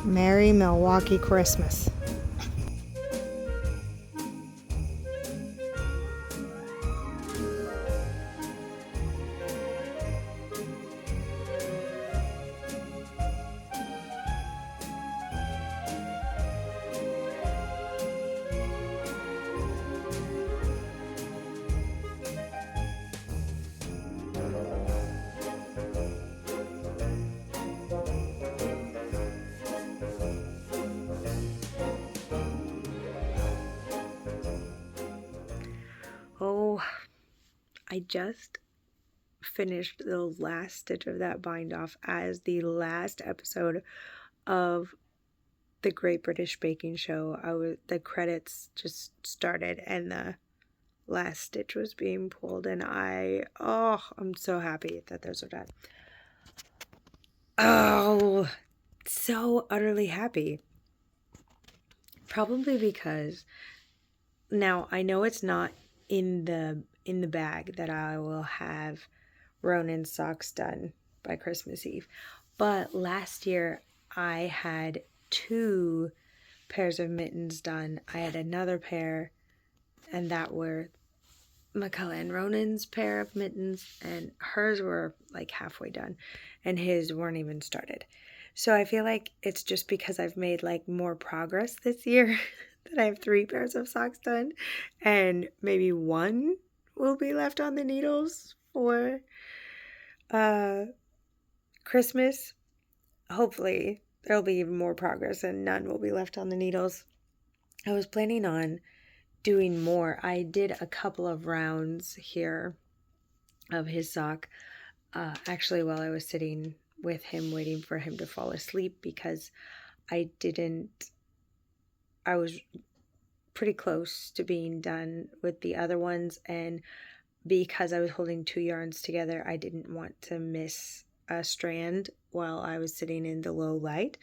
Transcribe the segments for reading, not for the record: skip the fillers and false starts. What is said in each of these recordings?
Merry Milwaukee Christmas. Oh, I just finished the last stitch of that bind off as the last episode of the Great British Baking Show. The credits just started and the last stitch was being pulled, and I'm so happy that those are done. Oh, so utterly happy. Probably because now I know it's not in the bag that I will have Ronan's socks done by Christmas Eve. But last year I had 2 pairs of mittens done. I had another pair, and that were McCullough and Ronan's pair of mittens, and hers were like halfway done, and his weren't even started. So I feel like it's just because I've made like more progress this year that I have 3 pairs of socks done, and maybe 1 will be left on the needles for Christmas. Hopefully there'll be even more progress and none will be left on the needles. I was planning on doing more. I did a couple of rounds here of his sock, actually while I was sitting with him waiting for him to fall asleep, because I was pretty close to being done with the other ones, and because I was holding 2 yarns together, I didn't want to miss a strand while I was sitting in the low light.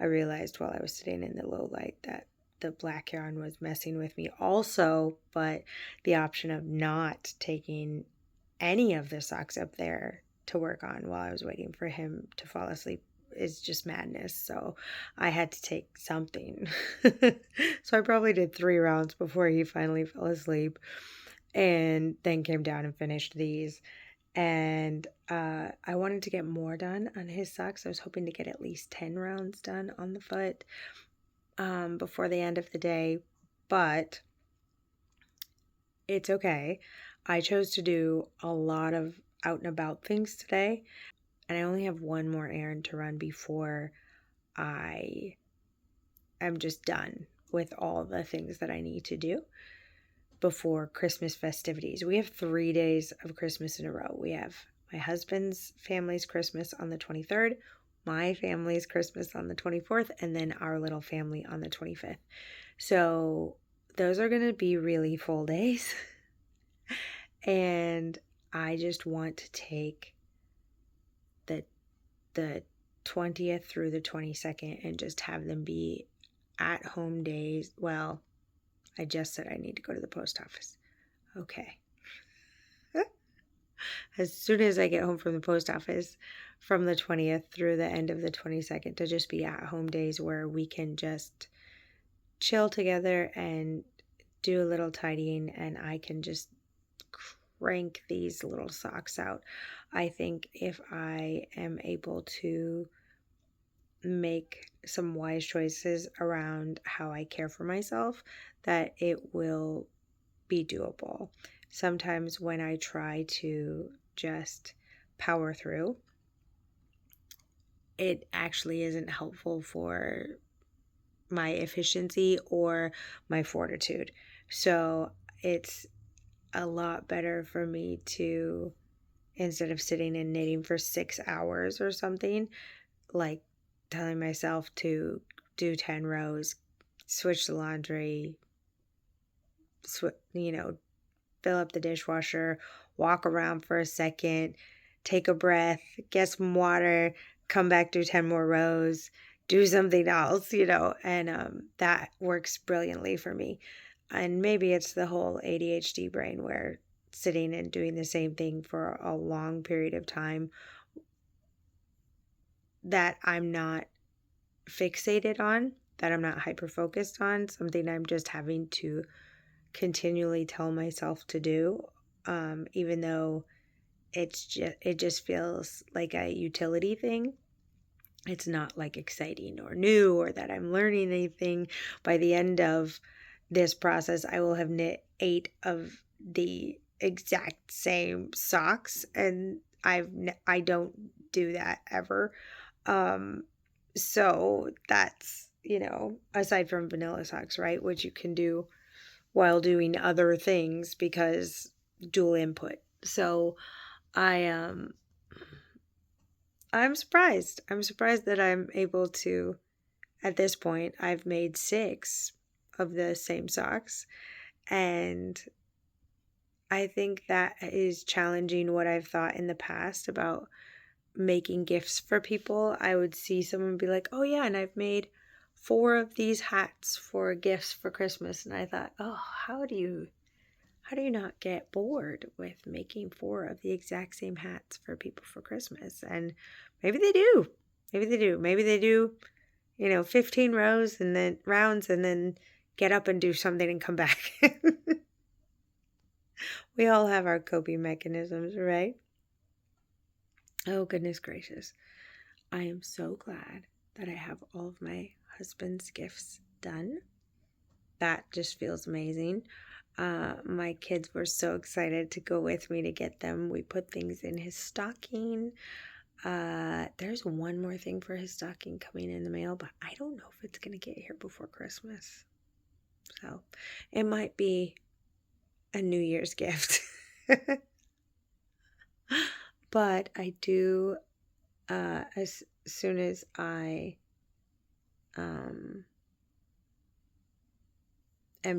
I realized while I was sitting in the low light that the black yarn was messing with me also, but the option of not taking any of the socks up there to work on while I was waiting for him to fall asleep is just madness. So I had to take something. So I probably did 3 rounds before he finally fell asleep, and then came down and finished these. And I wanted to get more done on his socks. I was hoping to get at least 10 rounds done on the foot before the end of the day, but it's okay. I chose to do a lot of out and about things today, and I only have one more errand to run before I am just done with all the things that I need to do before Christmas festivities. We have 3 days of Christmas in a row. We have my husband's family's Christmas on the 23rd, my family's Christmas on the 24th, and then our little family on the 25th. So those are going to be really full days. And I just want to take the 20th through the 22nd and just have them be at home days. Well, I just said I need to go to the post office. Okay. As soon as I get home from the post office, from the 20th through the end of the 22nd, to just be at home days where we can just chill together and do a little tidying, and I can just crank these little socks out. I think if I am able to make some wise choices around how I care for myself, that it will be doable. Sometimes when I try to just power through, it actually isn't helpful for my efficiency or my fortitude. So it's a lot better for me to, instead of sitting and knitting for 6 hours or something, like telling myself to do 10 rows, switch the laundry, fill up the dishwasher, walk around for a second, take a breath, get some water, come back, do 10 more rows, do something else, and that works brilliantly for me. And maybe it's the whole ADHD brain where sitting and doing the same thing for a long period of time, that I'm not fixated on, that I'm not hyper focused on, something I'm just having to continually tell myself to do, even though it just feels like a utility thing. It's not like exciting or new or that I'm learning anything. By the end of this process, I will have knit 8 of the exact same socks, and I don't do that ever. Um, so that's, aside from vanilla socks, right, which you can do while doing other things because dual input. So I I'm surprised. I'm surprised that I'm able to, at this point, I've made 6 of the same socks, and I think that is challenging what I've thought in the past about making gifts for people. I would see someone be like, "Oh yeah, and I've made 4 of these hats for gifts for Christmas." And I thought, "Oh, how do you not get bored with making 4 of the exact same hats for people for Christmas?" And maybe they do. Maybe they do. Maybe they do, 15 rows and then rounds and then get up and do something and come back. We all have our coping mechanisms, right? Oh, goodness gracious. I am so glad that I have all of my husband's gifts done. That just feels amazing. My kids were so excited to go with me to get them. We put things in his stocking. There's one more thing for his stocking coming in the mail, but I don't know if it's going to get here before Christmas. So it might be a New Year's gift. But I do, as soon as I am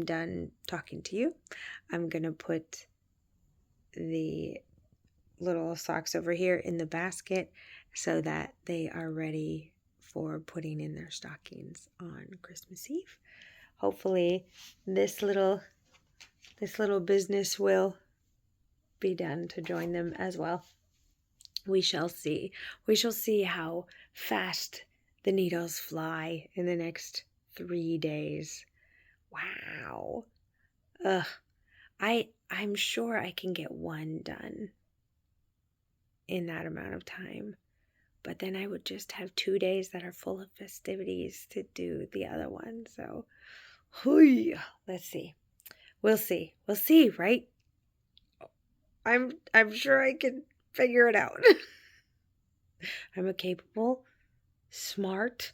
done talking to you, I'm going to put the little socks over here in the basket so that they are ready for putting in their stockings on Christmas Eve. Hopefully this little business will be done to join them as well. We shall see. We shall see how fast the needles fly in the next 3 days. Wow. Ugh. I'm sure I can get one done in that amount of time. But then I would just have 2 days that are full of festivities to do the other one. So, let's see. We'll see. We'll see, right? I'm sure I can figure it out. I'm a capable, smart,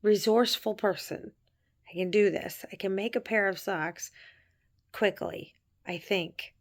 resourceful person. I can do this. I can make a pair of socks quickly, I think.